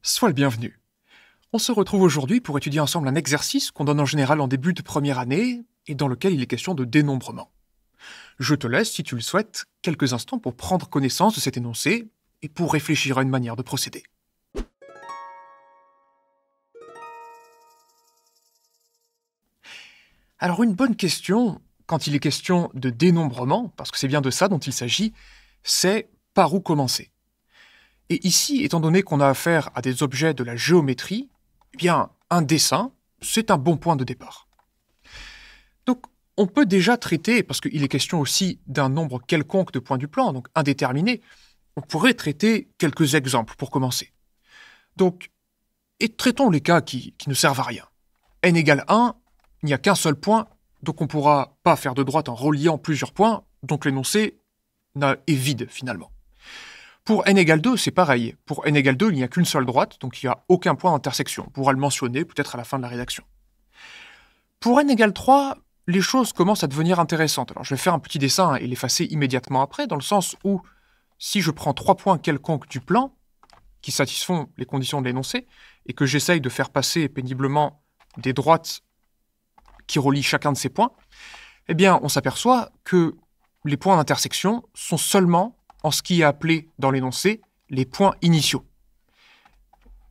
Sois le bienvenu. On se retrouve aujourd'hui pour étudier ensemble un exercice qu'on donne en général en début de première année et dans lequel il est question de dénombrement. Je te laisse, si tu le souhaites, quelques instants pour prendre connaissance de cet énoncé et pour réfléchir à une manière de procéder. Alors une bonne question, quand il est question de dénombrement, parce que c'est bien de ça dont il s'agit, c'est par où commencer. Et ici, étant donné qu'on a affaire à des objets de la géométrie, eh bien, un dessin, c'est un bon point de départ. Donc, on peut déjà traiter, parce qu'il est question aussi d'un nombre quelconque de points du plan, donc indéterminé, on pourrait traiter quelques exemples pour commencer. Donc, et traitons les cas qui ne servent à rien. N égale 1, il n'y a qu'un seul point, donc on ne pourra pas faire de droite en reliant plusieurs points, donc l'énoncé est vide finalement. Pour n égale 2, c'est pareil. Pour n égale 2, il n'y a qu'une seule droite, donc il n'y a aucun point d'intersection. On pourra le mentionner peut-être à la fin de la rédaction. Pour n égale 3, les choses commencent à devenir intéressantes. Alors je vais faire un petit dessin et l'effacer immédiatement après, dans le sens où, si je prends 3 points quelconques du plan, qui satisfont les conditions de l'énoncé, et que j'essaye de faire passer péniblement des droites qui relient chacun de ces points, eh bien on s'aperçoit que les points d'intersection sont seulement en ce qui est appelé dans l'énoncé les points initiaux.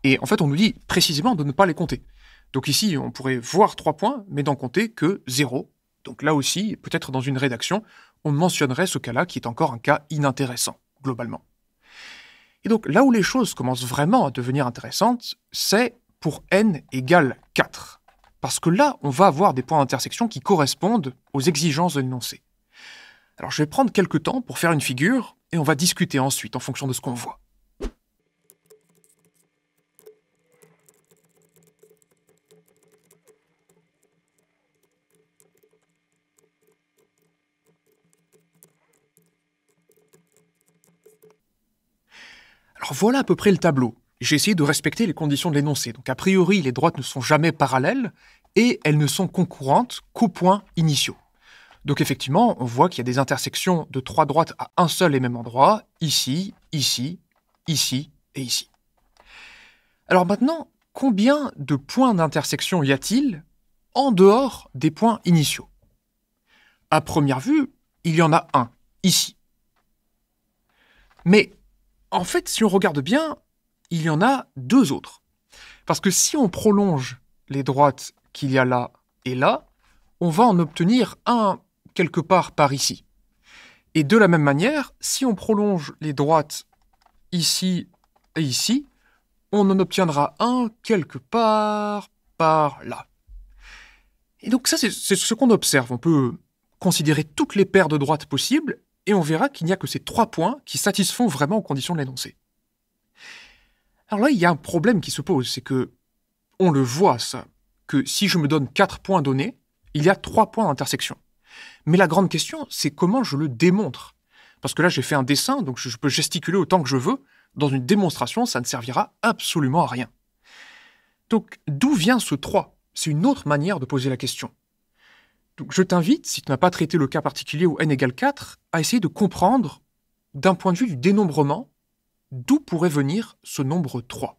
Et en fait, on nous dit précisément de ne pas les compter. Donc ici, on pourrait voir 3 points, mais d'en compter que 0. Donc là aussi, peut-être dans une rédaction, on mentionnerait ce cas-là qui est encore un cas inintéressant, globalement. Et donc là où les choses commencent vraiment à devenir intéressantes, c'est pour n égale 4. Parce que là, on va avoir des points d'intersection qui correspondent aux exigences de l'énoncé. Alors je vais prendre quelques temps pour faire une figure, et on va discuter ensuite en fonction de ce qu'on voit. Alors voilà à peu près le tableau. J'ai essayé de respecter les conditions de l'énoncé. Donc a priori, les droites ne sont jamais parallèles, et elles ne sont concurrentes qu'aux points initiaux. Donc effectivement, on voit qu'il y a des intersections de 3 droites à un seul et même endroit, ici, ici, ici et ici. Alors maintenant, combien de points d'intersection y a-t-il en dehors des points initiaux? À première vue, il y en a un, ici. Mais en fait, si on regarde bien, il y en a 2 autres. Parce que si on prolonge les droites qu'il y a là et là, on va en obtenir un quelque part par ici. Et de la même manière, si on prolonge les droites ici et ici, on en obtiendra un quelque part par là. Et donc ça, c'est ce qu'on observe. On peut considérer toutes les paires de droites possibles, et on verra qu'il n'y a que ces 3 points qui satisfont vraiment aux conditions de l'énoncé. Alors là, il y a un problème qui se pose, c'est que, on le voit ça, que si je me donne 4 points donnés, il y a 3 points d'intersection. Mais la grande question, c'est comment je le démontre. Parce que là, j'ai fait un dessin, donc je peux gesticuler autant que je veux. Dans une démonstration, ça ne servira absolument à rien. Donc, d'où vient ce 3 ? C'est une autre manière de poser la question. Donc, je t'invite, si tu n'as pas traité le cas particulier où n égale 4, à essayer de comprendre, d'un point de vue du dénombrement, d'où pourrait venir ce nombre 3.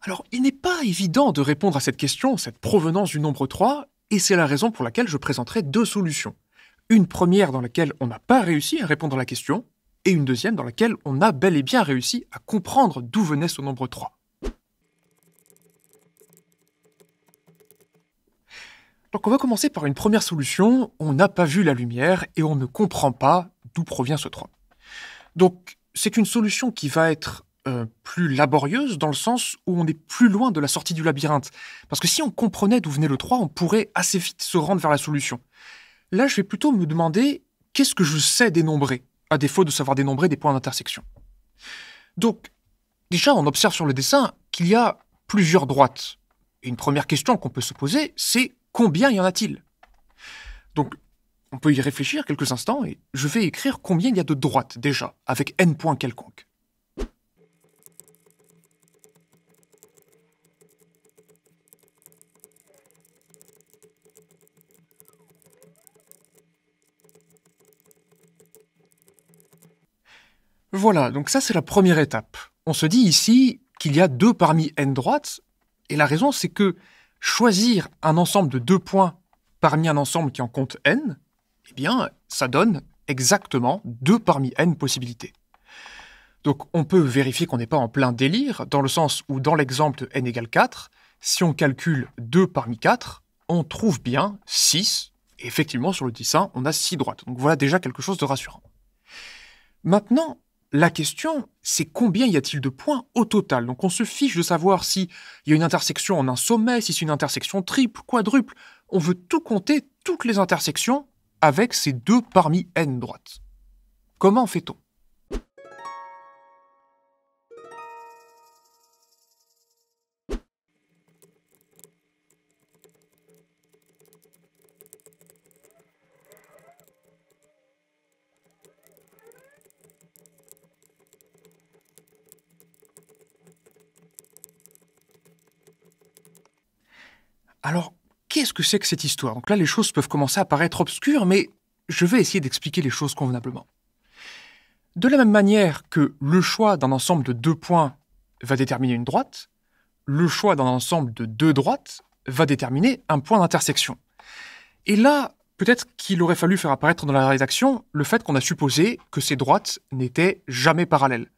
Alors, il n'est pas évident de répondre à cette question, cette provenance du nombre 3, et c'est la raison pour laquelle je présenterai 2 solutions. Une première dans laquelle on n'a pas réussi à répondre à la question, et une deuxième dans laquelle on a bel et bien réussi à comprendre d'où venait ce nombre 3. Donc on va commencer par une première solution, on n'a pas vu la lumière et on ne comprend pas d'où provient ce 3. Donc c'est une solution qui va être plus laborieuse dans le sens où on est plus loin de la sortie du labyrinthe. Parce que si on comprenait d'où venait le 3, on pourrait assez vite se rendre vers la solution. Là, je vais plutôt me demander qu'est-ce que je sais dénombrer, à défaut de savoir dénombrer des points d'intersection. Donc, déjà, on observe sur le dessin qu'il y a plusieurs droites. Et une première question qu'on peut se poser, c'est combien y en a-t-il? Donc, on peut y réfléchir quelques instants et je vais écrire combien il y a de droites déjà, avec n points quelconques. Voilà, donc ça c'est la première étape. On se dit ici qu'il y a 2 parmi n droites, et la raison c'est que choisir un ensemble de 2 points parmi un ensemble qui en compte n, eh bien ça donne exactement 2 parmi n possibilités. Donc on peut vérifier qu'on n'est pas en plein délire, dans le sens où dans l'exemple de n égale 4, si on calcule 2 parmi 4, on trouve bien 6, et effectivement sur le dessin on a 6 droites. Donc voilà déjà quelque chose de rassurant. Maintenant, la question, c'est combien y a-t-il de points au total? Donc on se fiche de savoir s'il y a une intersection en un sommet, si c'est une intersection triple, quadruple. On veut tout compter, toutes les intersections, avec ces 2 parmi n droites. Comment fait-on? Alors, qu'est-ce que c'est que cette histoire? Donc là, les choses peuvent commencer à paraître obscures, mais je vais essayer d'expliquer les choses convenablement. De la même manière que le choix d'un ensemble de 2 points va déterminer une droite, le choix d'un ensemble de 2 droites va déterminer un point d'intersection. Et là, peut-être qu'il aurait fallu faire apparaître dans la rédaction le fait qu'on a supposé que ces droites n'étaient jamais parallèles.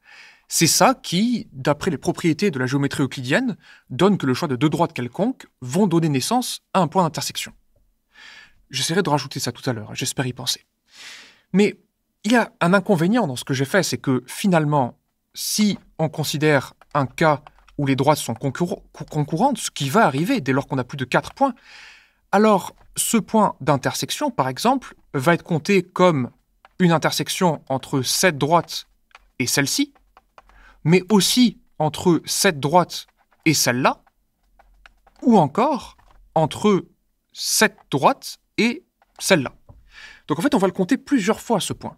C'est ça qui, d'après les propriétés de la géométrie euclidienne, donne que le choix de 2 droites quelconques vont donner naissance à un point d'intersection. J'essaierai de rajouter ça tout à l'heure, j'espère y penser. Mais il y a un inconvénient dans ce que j'ai fait, c'est que finalement, si on considère un cas où les droites sont concurrentes, ce qui va arriver dès lors qu'on a plus de 4 points, alors ce point d'intersection, par exemple, va être compté comme une intersection entre cette droite et celle-ci, mais aussi entre cette droite et celle-là, ou encore entre cette droite et celle-là. Donc en fait, on va le compter plusieurs fois, ce point.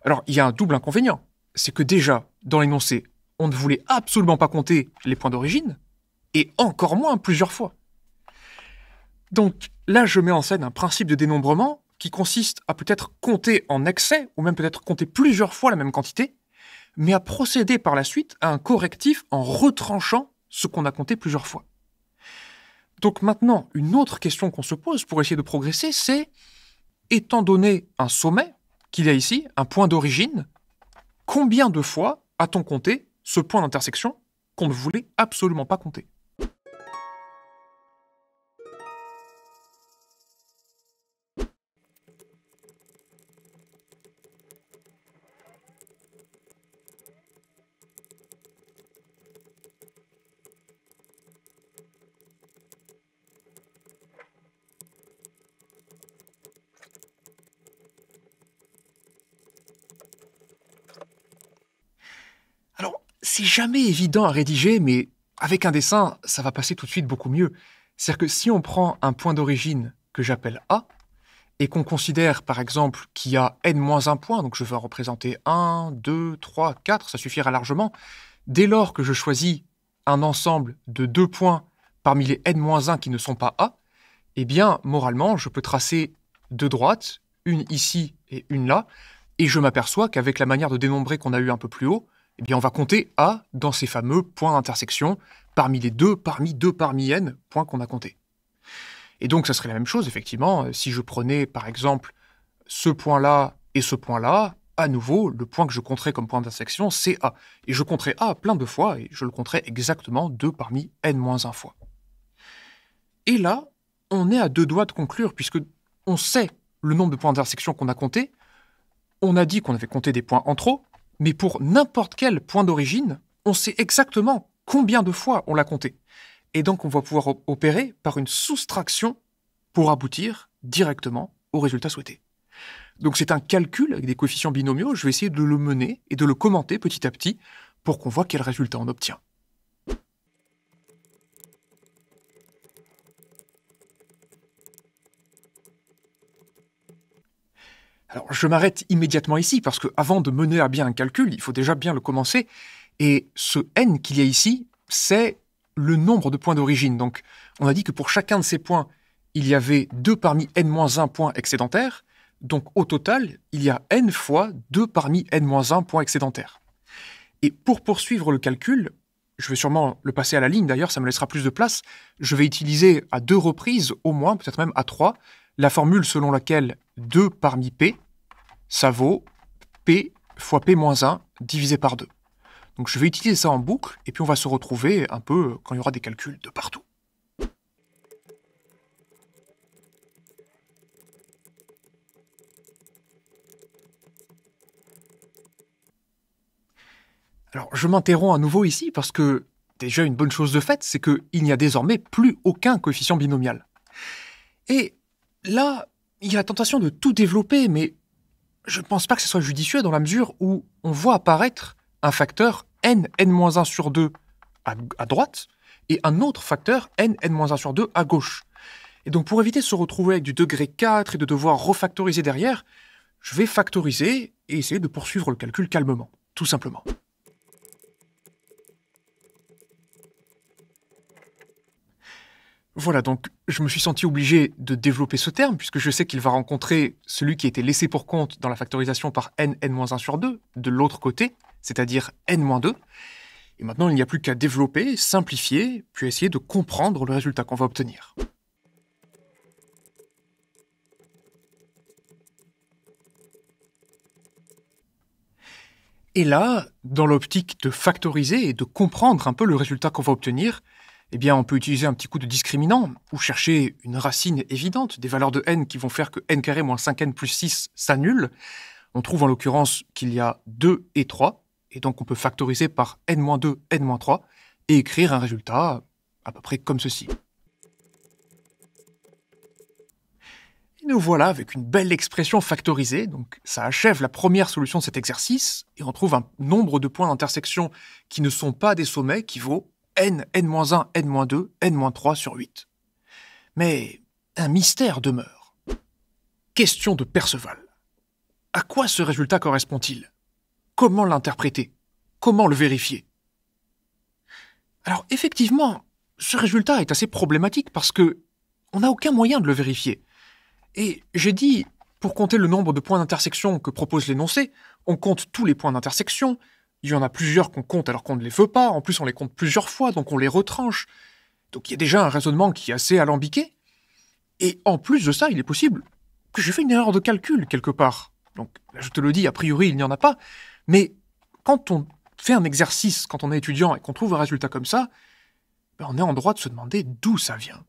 Alors, il y a un double inconvénient, c'est que déjà, dans l'énoncé, on ne voulait absolument pas compter les points d'origine, et encore moins plusieurs fois. Donc là, je mets en scène un principe de dénombrement qui consiste à peut-être compter en excès, ou même peut-être compter plusieurs fois la même quantité, mais à procéder par la suite à un correctif en retranchant ce qu'on a compté plusieurs fois. Donc maintenant, une autre question qu'on se pose pour essayer de progresser, c'est, étant donné un sommet qu'il y a ici, un point d'origine, combien de fois a-t-on compté ce point d'intersection qu'on ne voulait absolument pas compter? Alors, c'est jamais évident à rédiger, mais avec un dessin, ça va passer tout de suite beaucoup mieux. C'est-à-dire que si on prend un point d'origine que j'appelle A, et qu'on considère par exemple qu'il y a n-1 point, donc je vais en représenter 1, 2, 3, 4, ça suffira largement, dès lors que je choisis un ensemble de 2 points parmi les n-1 qui ne sont pas A, eh bien, moralement, je peux tracer 2 droites, une ici et une là, et je m'aperçois qu'avec la manière de dénombrer qu'on a eu un peu plus haut, eh bien, on va compter A dans ces fameux points d'intersection parmi les 2 parmi n points qu'on a comptés. Et donc, ça serait la même chose, effectivement, si je prenais, par exemple, ce point-là et ce point-là, à nouveau, le point que je compterais comme point d'intersection, c'est A. Et je compterai A plein de fois, et je le compterai exactement 2 parmi n-1 fois. Et là, on est à 2 doigts de conclure, puisque on sait le nombre de points d'intersection qu'on a compté, on a dit qu'on avait compté des points en trop, mais pour n'importe quel point d'origine, on sait exactement combien de fois on l'a compté. Et donc, on va pouvoir opérer par une soustraction pour aboutir directement au résultat souhaité. Donc, c'est un calcul avec des coefficients binomiaux. Je vais essayer de le mener et de le commenter petit à petit pour qu'on voit quel résultat on obtient. Alors, je m'arrête immédiatement ici parce qu'avant de mener à bien un calcul, il faut déjà bien le commencer. Et ce n qu'il y a ici, c'est le nombre de points d'origine. Donc, on a dit que pour chacun de ces points, il y avait 2 parmi n-1 points excédentaires. Donc au total, il y a n fois 2 parmi n-1 points excédentaires. Et pour poursuivre le calcul, je vais sûrement le passer à la ligne d'ailleurs, ça me laissera plus de place, je vais utiliser à 2 reprises, au moins, peut-être même à 3, la formule selon laquelle 2 parmi p, ça vaut p fois p-1 divisé par 2. Donc je vais utiliser ça en boucle, et puis on va se retrouver un peu quand il y aura des calculs de partout. Alors je m'interromps à nouveau ici parce que déjà une bonne chose de faite, c'est qu'il n'y a désormais plus aucun coefficient binomial. Et là, il y a la tentation de tout développer, mais je ne pense pas que ce soit judicieux dans la mesure où on voit apparaître un facteur n-1 sur 2 à droite et un autre facteur n-1 sur 2 à gauche. Et donc pour éviter de se retrouver avec du degré 4 et de devoir refactoriser derrière, je vais factoriser et essayer de poursuivre le calcul calmement, tout simplement. Voilà, donc je me suis senti obligé de développer ce terme, puisque je sais qu'il va rencontrer celui qui a été laissé pour compte dans la factorisation par n-1 sur 2, de l'autre côté, c'est-à-dire n-2. Et maintenant, il n'y a plus qu'à développer, simplifier, puis essayer de comprendre le résultat qu'on va obtenir. Et là, dans l'optique de factoriser et de comprendre un peu le résultat qu'on va obtenir, eh bien, on peut utiliser un petit coup de discriminant, ou chercher une racine évidente, des valeurs de n qui vont faire que n carré moins 5n plus 6 s'annule. On trouve en l'occurrence qu'il y a 2 et 3, et donc on peut factoriser par n-2, n-3, et écrire un résultat à peu près comme ceci. Et nous voilà avec une belle expression factorisée, donc ça achève la première solution de cet exercice, et on trouve un nombre de points d'intersection qui ne sont pas des sommets qui vaut n, n-1, n-2, n-3 sur 8. Mais un mystère demeure. Question de Perceval. À quoi ce résultat correspond-il? Comment l'interpréter? Comment le vérifier? Alors effectivement, ce résultat est assez problématique parce que on n'a aucun moyen de le vérifier. Et j'ai dit, pour compter le nombre de points d'intersection que propose l'énoncé, on compte tous les points d'intersection. Il y en a plusieurs qu'on compte alors qu'on ne les veut pas, en plus on les compte plusieurs fois, donc on les retranche. Donc il y a déjà un raisonnement qui est assez alambiqué. Et en plus de ça, il est possible que j'ai fait une erreur de calcul quelque part. Donc là, je te le dis, a priori il n'y en a pas, mais quand on fait un exercice, quand on est étudiant et qu'on trouve un résultat comme ça, ben on est en droit de se demander d'où ça vient.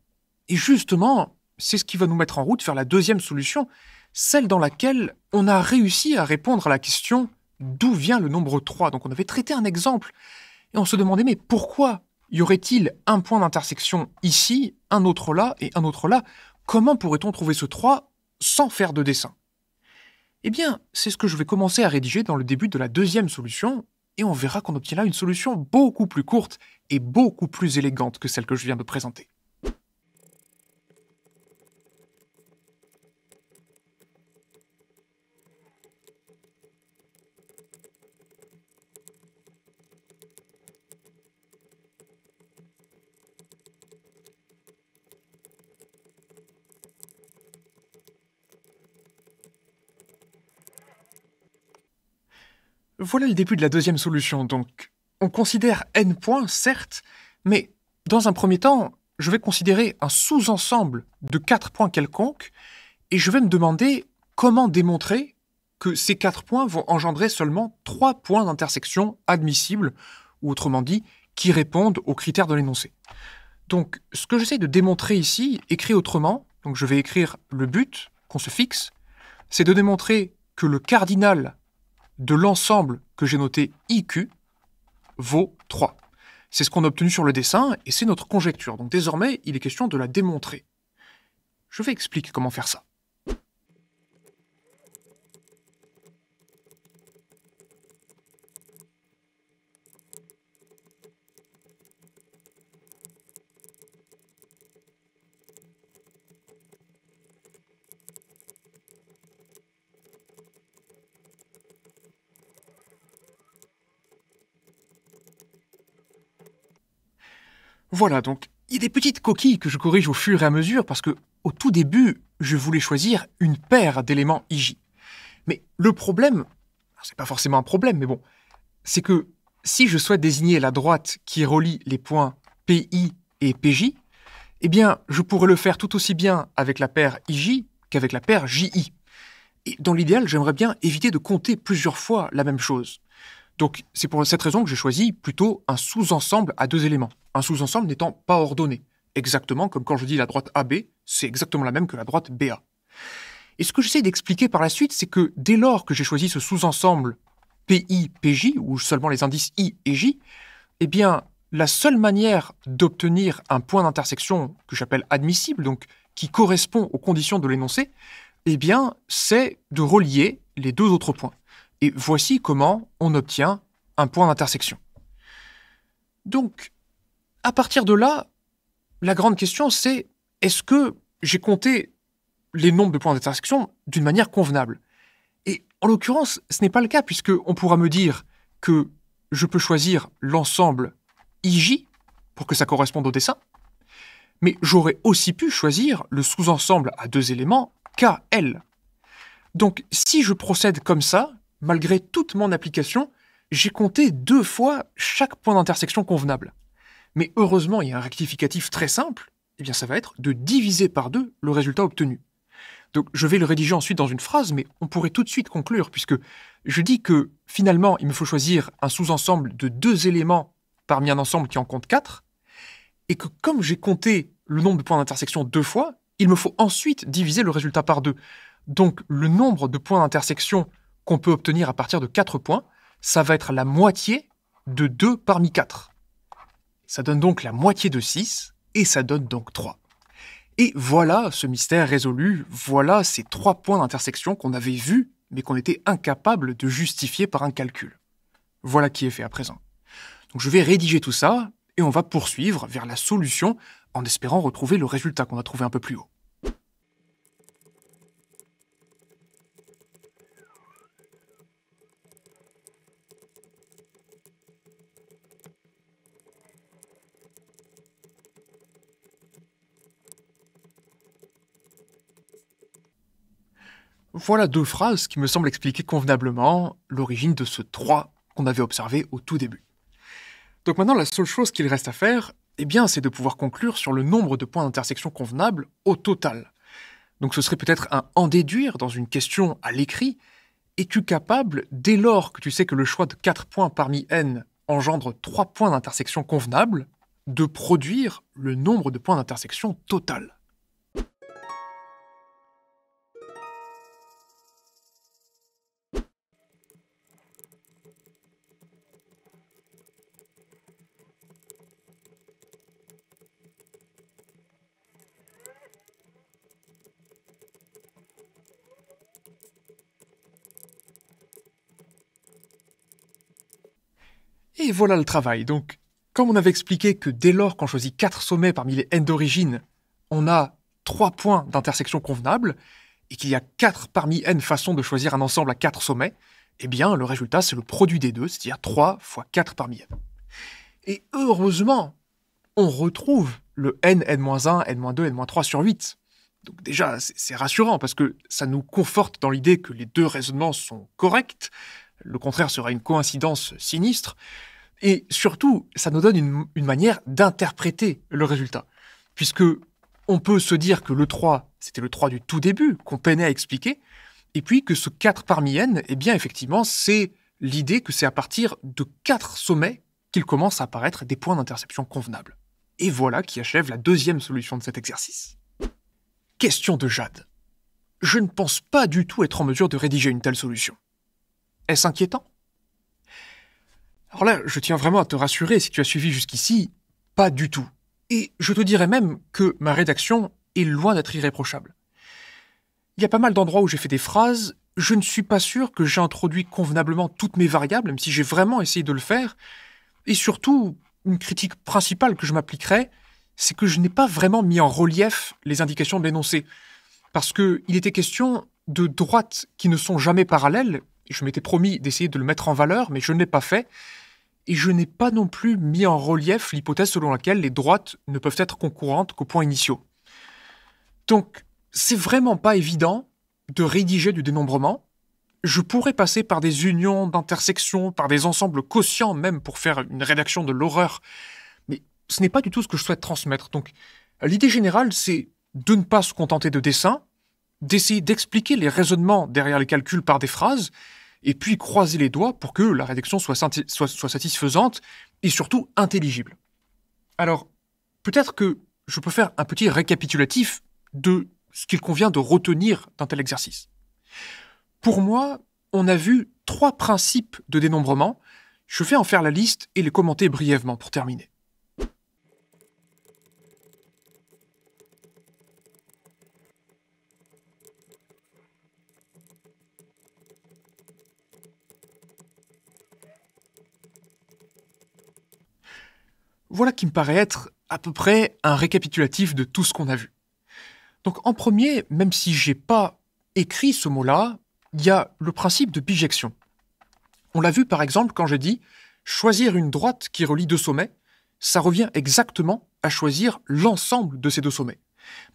Et justement, c'est ce qui va nous mettre en route vers la deuxième solution, celle dans laquelle on a réussi à répondre à la question d'où vient le nombre 3. Donc on avait traité un exemple, et on se demandait mais pourquoi y aurait-il un point d'intersection ici, un autre là et un autre là? Comment pourrait-on trouver ce 3 sans faire de dessin? Eh bien, c'est ce que je vais commencer à rédiger dans le début de la deuxième solution, et on verra qu'on obtient là une solution beaucoup plus courte et beaucoup plus élégante que celle que je viens de présenter. Voilà le début de la deuxième solution, donc on considère n points, certes, mais dans un premier temps, je vais considérer un sous-ensemble de 4 points quelconques, et je vais me demander comment démontrer que ces 4 points vont engendrer seulement 3 points d'intersection admissibles, ou autrement dit, qui répondent aux critères de l'énoncé. Donc ce que j'essaie de démontrer ici, écrit autrement, donc je vais écrire le but qu'on se fixe, c'est de démontrer que le cardinal de l'ensemble que j'ai noté IQ vaut 3. C'est ce qu'on a obtenu sur le dessin, et c'est notre conjecture. Donc désormais, il est question de la démontrer. Je vais expliquer comment faire ça. Voilà, donc il y a des petites coquilles que je corrige au fur et à mesure, parce que au tout début, je voulais choisir une paire d'éléments IJ. Mais le problème, c'est pas forcément un problème, mais bon, c'est que si je souhaite désigner la droite qui relie les points PI et PJ, eh bien, je pourrais le faire tout aussi bien avec la paire IJ qu'avec la paire JI. Et dans l'idéal, j'aimerais bien éviter de compter plusieurs fois la même chose. Donc, c'est pour cette raison que j'ai choisi plutôt un sous-ensemble à deux éléments. Un sous-ensemble n'étant pas ordonné. Exactement comme quand je dis la droite AB, c'est exactement la même que la droite BA. Et ce que j'essaie d'expliquer par la suite, c'est que dès lors que j'ai choisi ce sous-ensemble PI-PJ, ou seulement les indices I et J, eh bien, la seule manière d'obtenir un point d'intersection que j'appelle admissible, donc qui correspond aux conditions de l'énoncé, eh bien, c'est de relier les deux autres points. Et voici comment on obtient un point d'intersection. Donc, à partir de là, la grande question c'est, est-ce que j'ai compté les nombres de points d'intersection d'une manière convenable? Et en l'occurrence, ce n'est pas le cas, puisqu'on pourra me dire que je peux choisir l'ensemble IJ pour que ça corresponde au dessin, mais j'aurais aussi pu choisir le sous-ensemble à deux éléments KL. Donc si je procède comme ça, malgré toute mon application, j'ai compté 2 fois chaque point d'intersection convenable. Mais heureusement, il y a un rectificatif très simple, eh bien ça va être de diviser par 2 le résultat obtenu. Donc je vais le rédiger ensuite dans une phrase, mais on pourrait tout de suite conclure, puisque je dis que finalement, il me faut choisir un sous-ensemble de 2 éléments parmi un ensemble qui en compte 4, et que comme j'ai compté le nombre de points d'intersection 2 fois, il me faut ensuite diviser le résultat par 2. Donc le nombre de points d'intersection qu'on peut obtenir à partir de 4 points, ça va être la moitié de 2 parmi 4. Ça donne donc la moitié de 6, et ça donne donc 3. Et voilà ce mystère résolu, voilà ces 3 points d'intersection qu'on avait vus, mais qu'on était incapable de justifier par un calcul. Voilà qui est fait à présent. Donc je vais rédiger tout ça, et on va poursuivre vers la solution, en espérant retrouver le résultat qu'on a trouvé un peu plus haut. Voilà 2 phrases qui me semblent expliquer convenablement l'origine de ce 3 qu'on avait observé au tout début. Donc maintenant, la seule chose qu'il reste à faire, eh bien, c'est de pouvoir conclure sur le nombre de points d'intersection convenables au total. Donc ce serait peut-être un en déduire dans une question à l'écrit. Es-tu capable, dès lors que tu sais que le choix de 4 points parmi n engendre 3 points d'intersection convenables, de produire le nombre de points d'intersection total? Et voilà le travail. Donc, comme on avait expliqué que dès lors qu'on choisit 4 sommets parmi les n d'origine, on a 3 points d'intersection convenables, et qu'il y a 4 parmi n façons de choisir un ensemble à 4 sommets, eh bien, le résultat, c'est le produit des deux, c'est-à-dire 3 fois 4 parmi n. Et heureusement, on retrouve le n, n-1, n-2, n-3 sur 8. Donc déjà, c'est rassurant, parce que ça nous conforte dans l'idée que les deux raisonnements sont corrects. Le contraire serait une coïncidence sinistre. Et surtout, ça nous donne une manière d'interpréter le résultat. Puisque on peut se dire que le 3, c'était le 3 du tout début, qu'on peinait à expliquer, et puis que ce 4 parmi n, eh bien effectivement, c'est l'idée que c'est à partir de 4 sommets qu'il commence à apparaître des points d'intersection convenables. Et voilà qui achève la deuxième solution de cet exercice. Question de Jade. Je ne pense pas du tout être en mesure de rédiger une telle solution. Est-ce inquiétant? Alors là, je tiens vraiment à te rassurer, si tu as suivi jusqu'ici, pas du tout. Et je te dirais même que ma rédaction est loin d'être irréprochable. Il y a pas mal d'endroits où j'ai fait des phrases, je ne suis pas sûr que j'ai introduit convenablement toutes mes variables, même si j'ai vraiment essayé de le faire. Et surtout, une critique principale que je m'appliquerais, c'est que je n'ai pas vraiment mis en relief les indications de l'énoncé. Parce qu'il était question de droites qui ne sont jamais parallèles. Je m'étais promis d'essayer de le mettre en valeur, mais je ne l'ai pas fait. Et je n'ai pas non plus mis en relief l'hypothèse selon laquelle les droites ne peuvent être concurrentes qu'aux points initiaux. Donc, c'est vraiment pas évident de rédiger du dénombrement. Je pourrais passer par des unions d'intersections, par des ensembles quotients même pour faire une rédaction de l'horreur, mais ce n'est pas du tout ce que je souhaite transmettre. Donc l'idée générale, c'est de ne pas se contenter de dessins, d'essayer d'expliquer les raisonnements derrière les calculs par des phrases, et puis croiser les doigts pour que la rédaction soit satisfaisante et surtout intelligible. Alors, peut-être que je peux faire un petit récapitulatif de ce qu'il convient de retenir d'un tel exercice. Pour moi, on a vu 3 principes de dénombrement. Je vais en faire la liste et les commenter brièvement pour terminer. Voilà qui me paraît être à peu près un récapitulatif de tout ce qu'on a vu. Donc en premier, même si j'ai pas écrit ce mot-là, il y a le principe de bijection. On l'a vu par exemple quand j'ai dit choisir une droite qui relie 2 sommets, ça revient exactement à choisir l'ensemble de ces 2 sommets.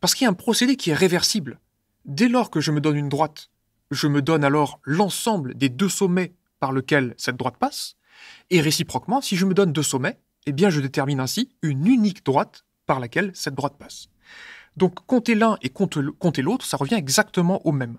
Parce qu'il y a un procédé qui est réversible. Dès lors que je me donne une droite, je me donne alors l'ensemble des 2 sommets par lesquels cette droite passe, et réciproquement, si je me donne 2 sommets, eh bien je détermine ainsi une unique droite par laquelle cette droite passe. Donc compter l'un et compter l'autre, ça revient exactement au même.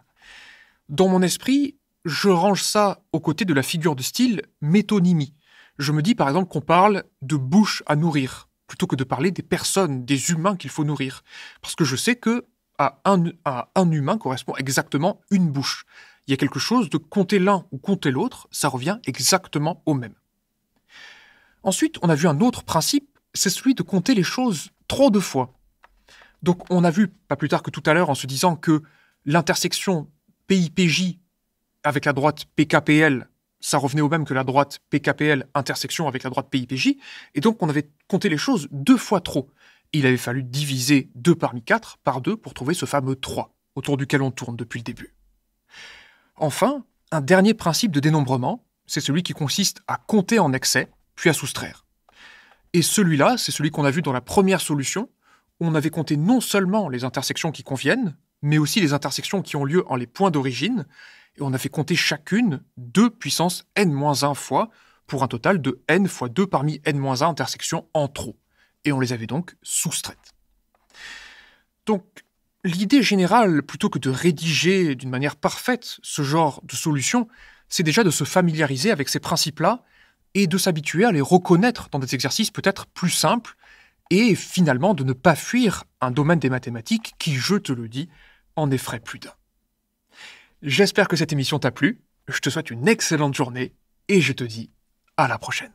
Dans mon esprit, je range ça aux côtés de la figure de style métonymie. Je me dis par exemple qu'on parle de bouche à nourrir, plutôt que de parler des personnes, des humains qu'il faut nourrir. Parce que je sais que à un humain correspond exactement une bouche. Il y a quelque chose de compter l'un ou compter l'autre, ça revient exactement au même. Ensuite, on a vu un autre principe, c'est celui de compter les choses trop de fois. Donc on a vu, pas plus tard que tout à l'heure, en se disant que l'intersection PIPJ avec la droite PKPL, ça revenait au même que la droite PKPL intersection avec la droite PIPJ, et donc on avait compté les choses 2 fois trop. Il avait fallu diviser 2 parmi 4 par 2 pour trouver ce fameux 3, autour duquel on tourne depuis le début. Enfin, un dernier principe de dénombrement, c'est celui qui consiste à compter en excès, puis à soustraire. Et celui-là, c'est celui qu'on a vu dans la première solution, où on avait compté non seulement les intersections qui conviennent, mais aussi les intersections qui ont lieu en les points d'origine, et on a fait compter chacune 2 puissance n-1 fois, pour un total de n fois 2 parmi n-1 intersections en trop. Et on les avait donc soustraites. Donc, l'idée générale, plutôt que de rédiger d'une manière parfaite ce genre de solution, c'est déjà de se familiariser avec ces principes-là, et de s'habituer à les reconnaître dans des exercices peut-être plus simples, et finalement de ne pas fuir un domaine des mathématiques qui, je te le dis, en effraie plus d'un. J'espère que cette émission t'a plu, je te souhaite une excellente journée, et je te dis à la prochaine.